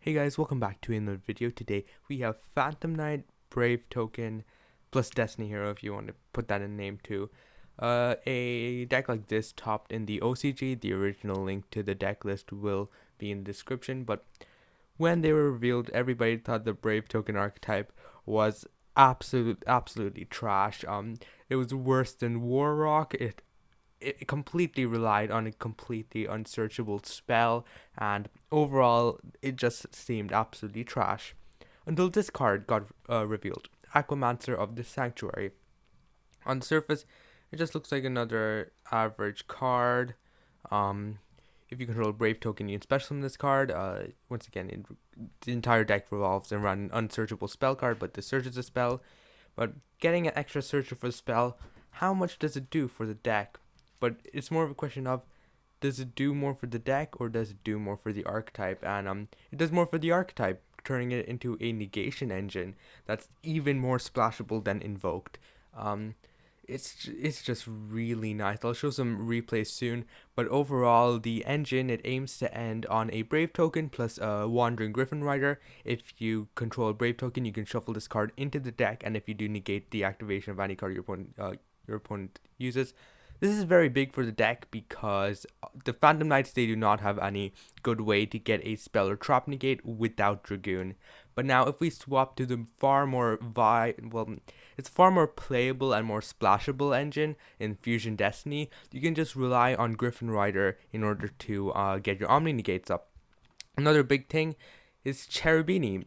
Hey guys, welcome back to another video. Today we have Phantom Knight, Brave Token, plus Destiny Hero if you want to put that in name too. A deck like this topped in the OCG. The original link to the deck list will be in the description, but when they were revealed, everybody thought the Brave Token archetype was absolutely trash. It was worse than War Rock. It completely relied on a completely unsearchable spell, and overall, it just seemed absolutely trash. Until this card got revealed, Aquamancer of the Sanctuary. On the surface, it just looks like another average card. Um, if you control Brave Token, you can special summon this card. Once again, the entire deck revolves around an unsearchable spell card, but this searches a spell. But getting an extra searcher for the spell, how much does it do for the deck? But it's more of a question of, does it do more for the deck or does it do more for the archetype? And it does more for the archetype, turning it into a negation engine that's even more splashable than invoked. Um, it's just really nice. I'll show some replays soon, but overall the engine, it aims to end on a Brave Token plus a Wandering Griffin Rider. If you control a Brave Token, you can shuffle this card into the deck, and if you do negate the activation of any card your opponent uses. This is very big for the deck because the Phantom Knights, they do not have any good way to get a spell or trap negate without Dragoon. But now if we swap to the far more it's far more playable and more splashable engine in Fusion Destiny, you can just rely on Griffin Rider in order to get your Omni negates up. Another big thing is Cherubini.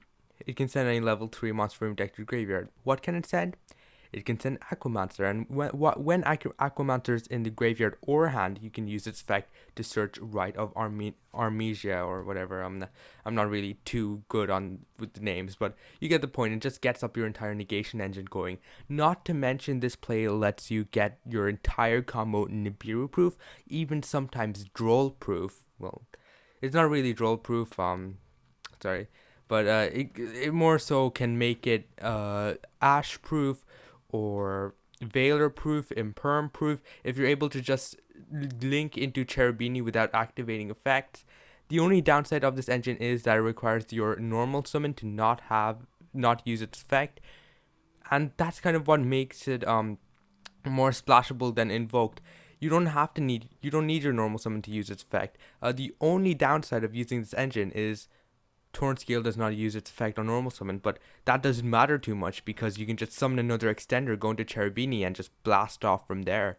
It can send any level 3 monster from deck to your graveyard. What can it send? It can send Aquamancer, and when Aquamancer's in the graveyard or hand, you can use its effect to search Rite of Armesia or whatever. I'm not really too good with the names, but you get the point. It just gets up your entire negation engine going. Not to mention, this play lets you get your entire combo Nibiru proof, even sometimes Droll proof. Well, it's not really Droll proof. Sorry, but it more so can make it Ash proof or Veiler proof, Imperm proof, if you're able to just link into Cherubini without activating effects. The only downside of this engine is that it requires your normal summon to not use its effect, and that's kind of what makes it more splashable than invoked. You don't need your normal summon to use its effect. The only downside of using this engine is Torn Scale does not use its effect on normal summon, but that doesn't matter too much because you can just summon another extender, go into Cherubini, and just blast off from there.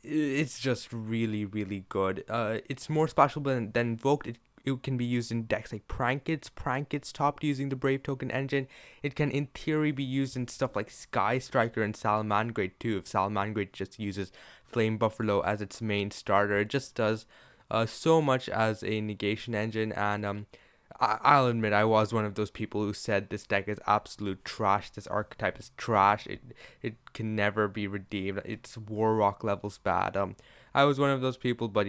It's just really good. It's more splashable than invoked. It can be used in decks like Prankets. Prankets stopped using the Brave Token engine. It can, in theory, be used in stuff like Sky Striker and Salamangreat too. If Salamangreat just uses Flame Buffalo as its main starter, it just does so much as a negation engine. And I'll admit, I was one of those people who said this deck is absolute trash. This archetype is trash. It can never be redeemed. It's War Rock levels bad. I was one of those people, but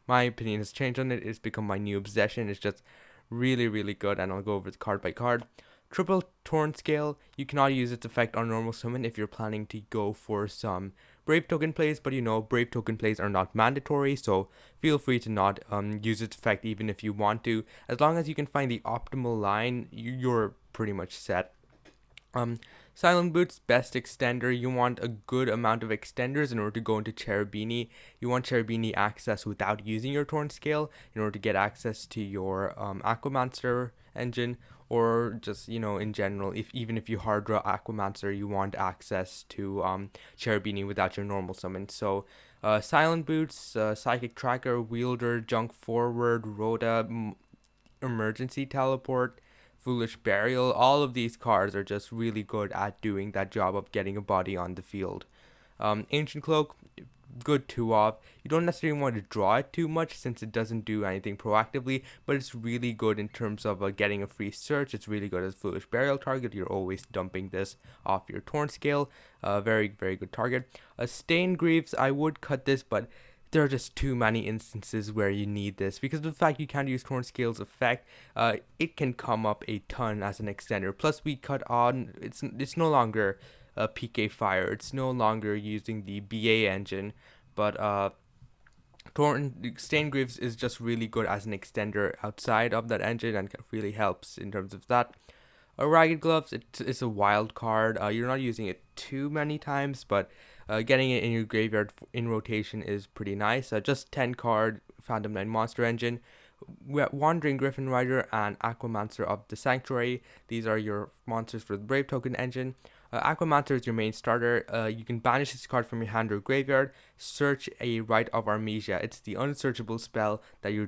my opinion has changed on it. It's become my new obsession. It's just really good, and I'll go over it card by card. Triple Torn Scale, you cannot use its effect on normal summon if you're planning to go for some Brave Token plays, but Brave Token plays are not mandatory, so feel free to not use its effect even if you want to. As long as you can find the optimal line, you're pretty much set. Silent Boots, best extender. You want a good amount of extenders in order to go into Cherubini. You want Cherubini access without using your Torn Scale in order to get access to your Aquamancer engine, or just in general, even if you hard draw Aquamancer, you want access to Cherubini without your normal summon. So Silent Boots, Psychic Tracker, Wielder, Junk Forward, Rhoda, Emergency Teleport, Foolish Burial, all of these cards are just really good at doing that job of getting a body on the field. Ancient Cloak, good 2-off. You don't necessarily want to draw it too much since it doesn't do anything proactively, but it's really good in terms of getting a free search. It's really good as Foolish Burial target. You're always dumping this off your Torn Scale. Very good target. Stain Greaves, I would cut this, but there are just too many instances where you need this because of the fact you can't use Torn Scale's effect. It can come up a ton as an extender. Plus, we cut on. It's no longer PK Fire. It's no longer using the BA engine, but Stain Greaves is just really good as an extender outside of that engine and really helps in terms of that. Ragged Gloves, it's a wild card. You're not using it too many times, but getting it in your graveyard in rotation is pretty nice. Just 10 card Phantom Knight Monster Engine. Wandering Griffin Rider and Aquamancer of the Sanctuary. These are your monsters for the Brave Token engine. Aquamancer is your main starter. You can banish this card from your hand or graveyard. Search a Rite of Armesia. It's the unsearchable spell that your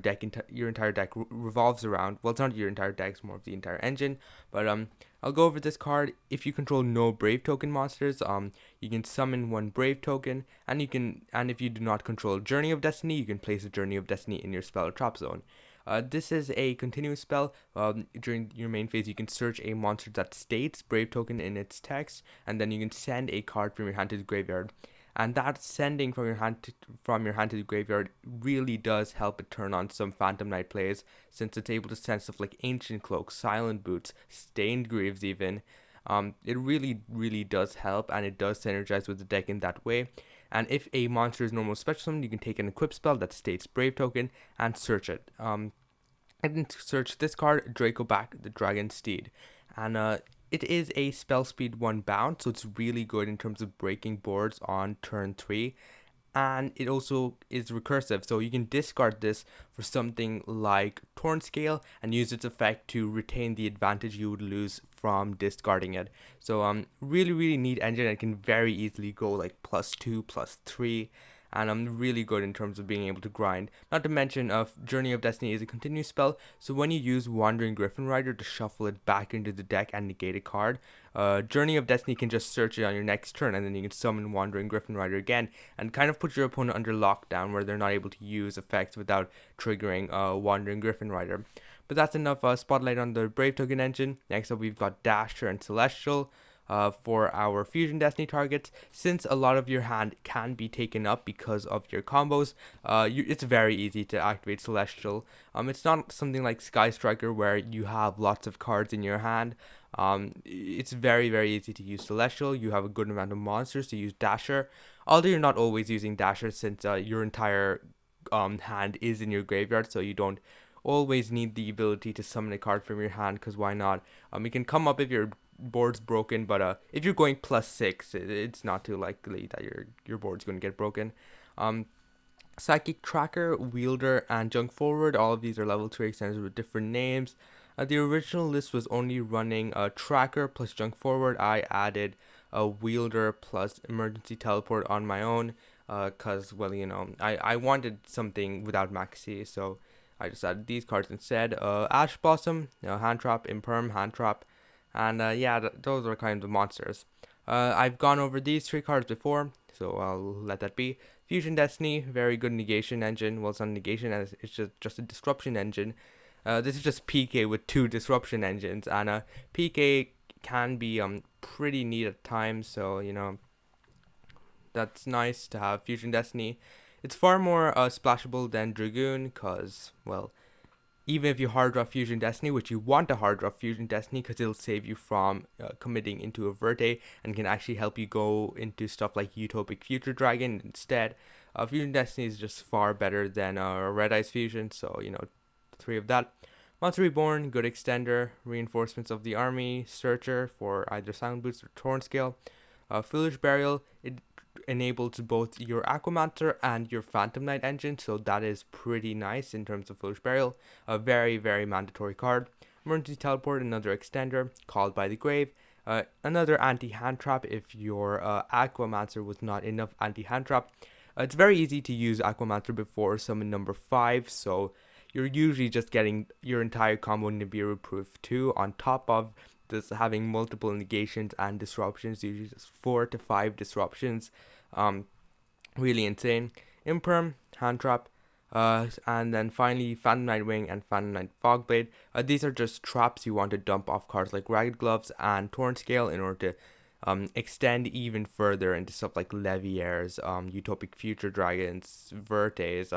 entire deck revolves around. Well, it's not your entire deck; it's more of the entire engine. But I'll go over this card. If you control no Brave Token monsters, you can summon one Brave Token, and if you do not control Journey of Destiny, you can place a Journey of Destiny in your spell or trap zone. This is a continuous spell. During your main phase, you can search a monster that states Brave Token in its text, and then you can send a card from your hand to the graveyard. And that sending from your hand to the graveyard really does help it turn on some Phantom Knight plays, since it's able to send stuff like Ancient Cloak, Silent Boots, Stained Greaves even. It really does help, and it does synergize with the deck in that way. And if a monster is normal special summon, you can take an equip spell that states Brave Token and search it. I can search this card, Dracoback, the Dragon Steed. And it is a spell speed 1 bound, so it's really good in terms of breaking boards on turn 3. And it also is recursive, so you can discard this for something like Torn Scale and use its effect to retain the advantage you would lose from discarding it. So really neat engine. It can very easily go like +2, +3, and really good in terms of being able to grind. Not to mention, Journey of Destiny is a continuous spell, so when you use Wandering Griffin Rider to shuffle it back into the deck and negate a card, Journey of Destiny can just search it on your next turn, and then you can summon Wandering Griffin Rider again, and kind of put your opponent under lockdown where they're not able to use effects without triggering Wandering Griffin Rider. But that's enough spotlight on the Brave Token engine. Next up, we've got Dasher and Celestial. For our Fusion Destiny targets, since a lot of your hand can be taken up because of your combos, it's very easy to activate Celestial. It's not something like Sky Striker where you have lots of cards in your hand. It's very easy to use Celestial. You have a good amount of monsters to use Dasher, although you're not always using Dasher, since your entire hand is in your graveyard, so you don't always need the ability to summon a card from your hand, because why not? You can come up if your board's broken, but if you're going +6, it's not too likely that your board's going to get broken. Psychic Tracker, Wielder, and Junk Forward, all of these are level 3 extenders with different names. The original list was only running a Tracker plus Junk Forward. I added a Wielder plus Emergency Teleport on my own, because, well, I wanted something without Maxi, so I just added these cards instead. Ash Blossom, Hand Trap, Imperm, Hand Trap, and those are kind of the monsters. I've gone over these 3 cards before, so I'll let that be. Fusion Destiny, very good negation engine. Well, it's not negation, as it's just a disruption engine. This is just PK with 2 disruption engines, and PK can be pretty neat at times, so that's nice to have Fusion Destiny. It's far more splashable than Dragoon, because, well, even if you hard draw Fusion Destiny, which you want to hard draw Fusion Destiny because it'll save you from committing into a Verte and can actually help you go into stuff like Utopic Future Dragon instead. Fusion Destiny is just far better than Red Eyes Fusion, so 3 of that. Monster Reborn, good extender. Reinforcements of the Army, Searcher for either Silent Boots or Torn Scale. Foolish Burial, it enables both your Aquamancer and your Phantom Knight engine, so that is pretty nice in terms of Foolish Burial. A very mandatory card. Emergency Teleport, another extender. Called by the Grave, another anti-hand trap if your Aquamancer was not enough anti-hand trap. It's very easy to use Aquamancer before summon number 5, so you're usually just getting your entire combo Nibiru proof 2 on top of this having multiple negations and disruptions, usually just 4 to 5 disruptions. Really insane. Imperm, Hand Trap, and then finally Phantom Knight Wing and Phantom Knight Fogblade. These are just traps you want to dump off cards like Ragged Gloves and Torn Scale in order to extend even further into stuff like Leviaires, Utopic Future Dragons, Vertes.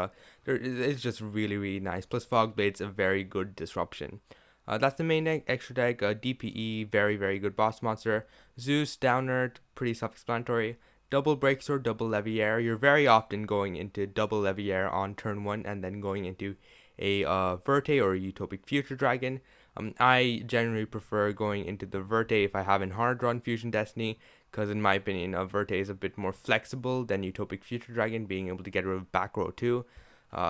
It's just really nice. Plus Fogblade's a very good disruption. That's the main deck. Extra deck, DPE, very good boss monster. Zeus, Downerd, pretty self-explanatory. double Breaksword, double Leviair. You're very often going into double Leviair on turn 1 and then going into a Verte or a Utopic Future Dragon. I generally prefer going into the Verte if I haven't hard run Fusion Destiny, because in my opinion, a Verte is a bit more flexible than Utopic Future Dragon, being able to get rid of back row too.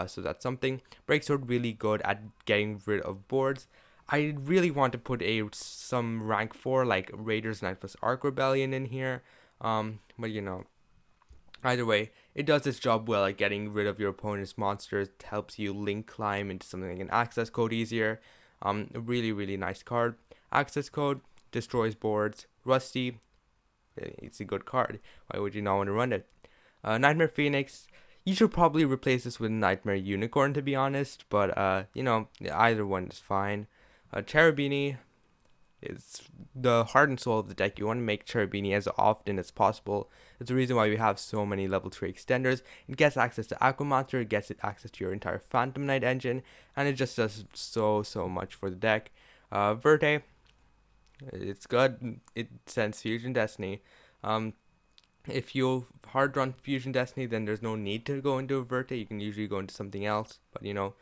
So that's something. Breaksword really good at getting rid of boards. I really want to put some rank 4 like Raiders Night plus Arc Rebellion in here. But you know, either way, it does its job well at getting rid of your opponent's monsters. It helps you link climb into something like an access code easier. A really nice card. Access code destroys boards. Rusty, it's a good card. Why would you not want to run it? Nightmare Phoenix. You should probably replace this with Nightmare Unicorn, to be honest. But you know, either one is fine. Cherubini is the heart and soul of the deck. You want to make Cherubini as often as possible. It's the reason why we have so many level 3 extenders. It gets access to Aquamancer, it gets access to your entire Phantom Knight engine, and it just does so much for the deck. Verte, it's good. It sends Fusion Destiny. If you hard run Fusion Destiny, then there's no need to go into a Verte. You can usually go into something else, but you know,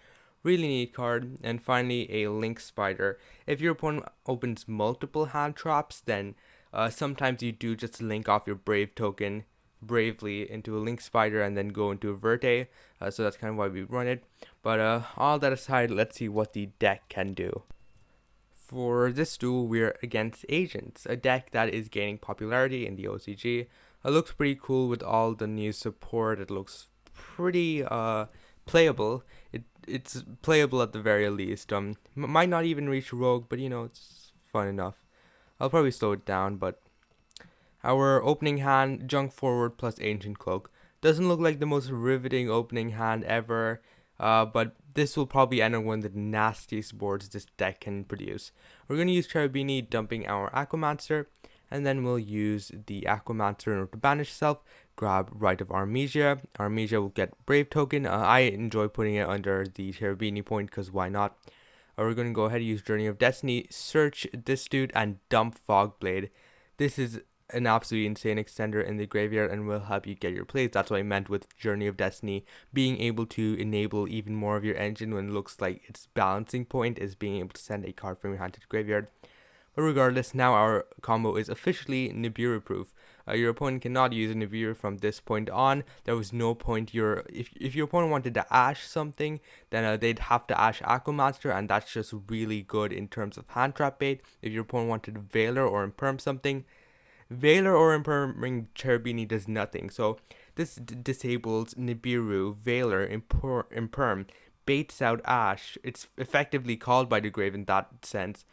really neat card. And finally, a Link Spider. If your opponent opens multiple hand traps, then sometimes you do just link off your Brave token bravely into a Link Spider and then go into a Verte. So that's kind of why we run it. But all that aside, let's see what the deck can do. For this duel, we're against Agents, a deck that is gaining popularity in the OCG. It looks pretty cool with all the new support. It looks pretty playable. It's playable at the very least. Might not even reach Rogue, but you know, it's fun enough. I'll probably slow it down, but our opening hand, Junk Forward plus Ancient Cloak. Doesn't look like the most riveting opening hand ever, but this will probably end on one of the nastiest boards this deck can produce. We're going to use Cherubini, dumping our Aquamancer, and then we'll use the Aquamancer in order to banish itself, grab Rite of Armesia. Armesia will get Brave token. I enjoy putting it under the Cherubini point because why not? We're going to go ahead and use Journey of Destiny, search this dude, and dump Fogblade. This is an absolutely insane extender in the graveyard and will help you get your plays. That's what I meant with Journey of Destiny, being able to enable even more of your engine when it looks like its balancing point is being able to send a card from your hand to the graveyard. But regardless, now our combo is officially Nibiru proof. Your opponent cannot use a Nibiru from this point on. There was no point if your opponent wanted to Ash something, then they'd have to Ash Aquamancer, and that's just really good in terms of hand trap bait. If your opponent wanted Veiler or Imperm something, Veiler or Imperming Cherubini does nothing. So this disables Nibiru, Veiler, Imperm, baits out Ash. It's effectively called by the grave in that sense.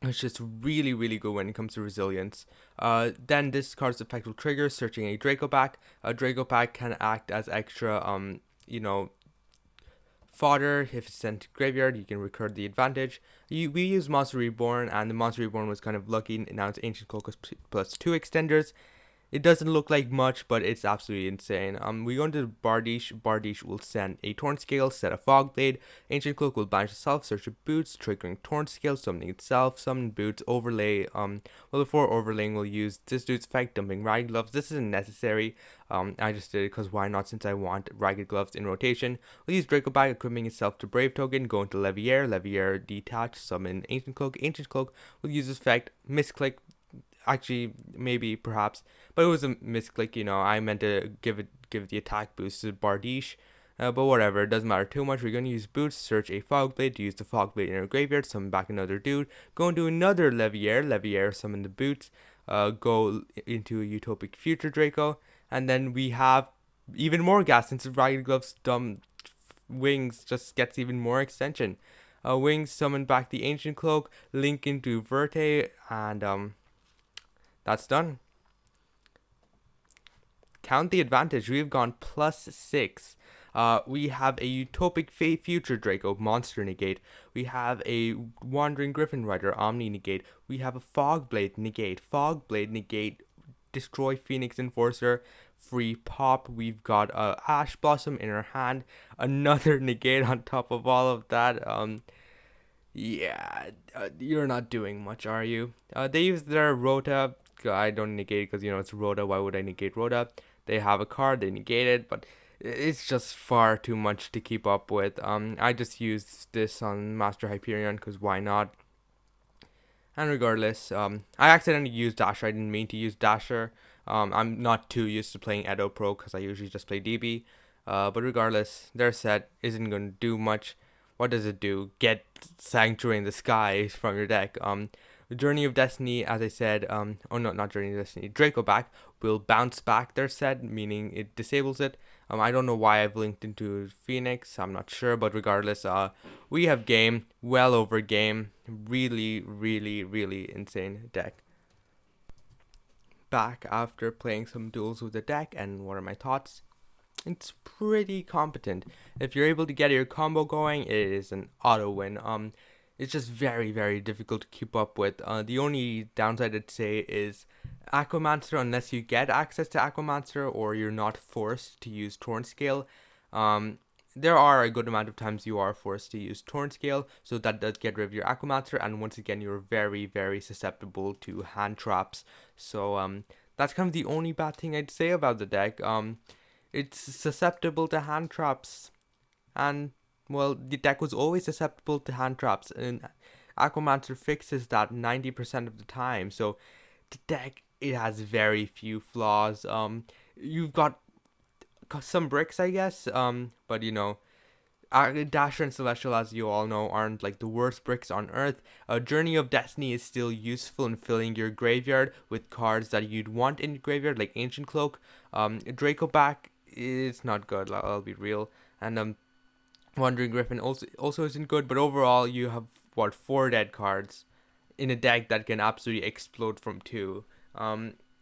It's just really good when it comes to resilience. Then this card's effect will trigger searching a Draco pack. A Draco pack can act as extra, you know, fodder. If it's sent to graveyard, you can recur the advantage. We use Monster Reborn, and the Monster Reborn was kind of lucky. Now it's Ancient Cloak plus 2 extenders. It doesn't look like much, but it's absolutely insane. We go into Bardiche. Bardiche will send a Torn Scale, set a Fogblade. Ancient Cloak will banish itself, search your boots, triggering Torn Scale, summoning itself, summon boots, overlay. Well, before overlaying, we'll use this dude's effect, dumping Ragged Gloves. This isn't necessary. I just did it because why not, since I want Ragged Gloves in rotation. We'll use Draco Bag, equipping itself to Brave token, go into Leviair. Leviair detach, summon Ancient Cloak. Ancient Cloak will use this effect, misclick. Actually, maybe, perhaps, but it was a misclick, you know. I meant to give the attack boost to Bardiche, but whatever, it doesn't matter too much. We're going to use Boots, search a Fogblade, to use the Fogblade in our graveyard, summon back another dude, go into another Leviair, summon the Boots, go into a Utopic Future Draco, and then we have even more gas since the Ragged Gloves dumb wings just gets even more extension. Wings, summon back the Ancient Cloak, link into Verte, and that's done. Count the advantage. We've gone +6. We have a Utopic Future Draco, Monster Negate. We have a Wandering Griffin Rider, Omni Negate. We have a Fogblade Negate. Fogblade Negate, destroy Phoenix Enforcer, free pop. We've got Ash Blossom in our hand. Another Negate on top of all of that. Yeah, you're not doing much, are you? They use their Rota, I don't negate it because, it's Rhoda. Why would I negate Rhoda? They have a card, they negate it, but it's just far too much to keep up with. I just used this on Master Hyperion because why not? And regardless, I accidentally used Dasher. I didn't mean to use Dasher. I'm not too used to playing Edo Pro because I usually just play DB. But regardless, their set isn't going to do much. What does it do? Get Sanctuary in the Sky from your deck. Journey of Destiny, as I said, oh no, not Journey of Destiny, Draco back will bounce back their set, meaning it disables it. I don't know why I've linked into Phoenix, I'm not sure, but regardless, we have game, well over game, really, really, really insane deck. Back after playing some duels with the deck, and what are my thoughts? It's pretty competent. If you're able to get your combo going, it is an auto win. It's just very, very difficult to keep up with. The only downside I'd say is Aquamancer, unless you get access to Aquamancer or you're not forced to use Torrent Scale. There are a good amount of times you are forced to use Torrent Scale, so that does get rid of your Aquamancer, and once again, you're very, very susceptible to hand traps. So that's kind of the only bad thing I'd say about the deck. It's susceptible to hand traps, and well, the deck was always susceptible to hand traps, and Aquamancer fixes that 90% of the time. So the deck, it has very few flaws. You've got some bricks, I guess. But Dasher and Celestial, as you all know, aren't like the worst bricks on Earth. Journey of Destiny is still useful in filling your graveyard with cards that you'd want in your graveyard, like Ancient Cloak. Draco back is not good. I'll be real. And Wandering Griffin also isn't good. But overall, you have 4 dead cards in a deck that can absolutely explode from 2.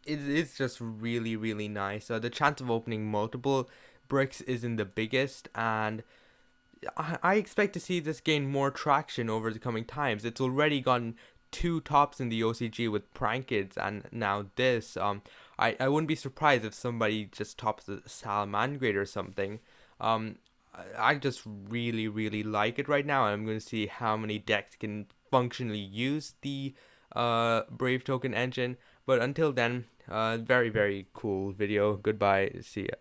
It's just really, really nice. The chance of opening multiple bricks isn't the biggest, and I expect to see this gain more traction over the coming times. It's already gotten 2 tops in the OCG with Prankids, and now this. I wouldn't be surprised if somebody just tops the Salamander or something. I just really, really like it right now. I'm going to see how many decks can functionally use the Brave Token engine. But until then, very, very cool video. Goodbye. See ya.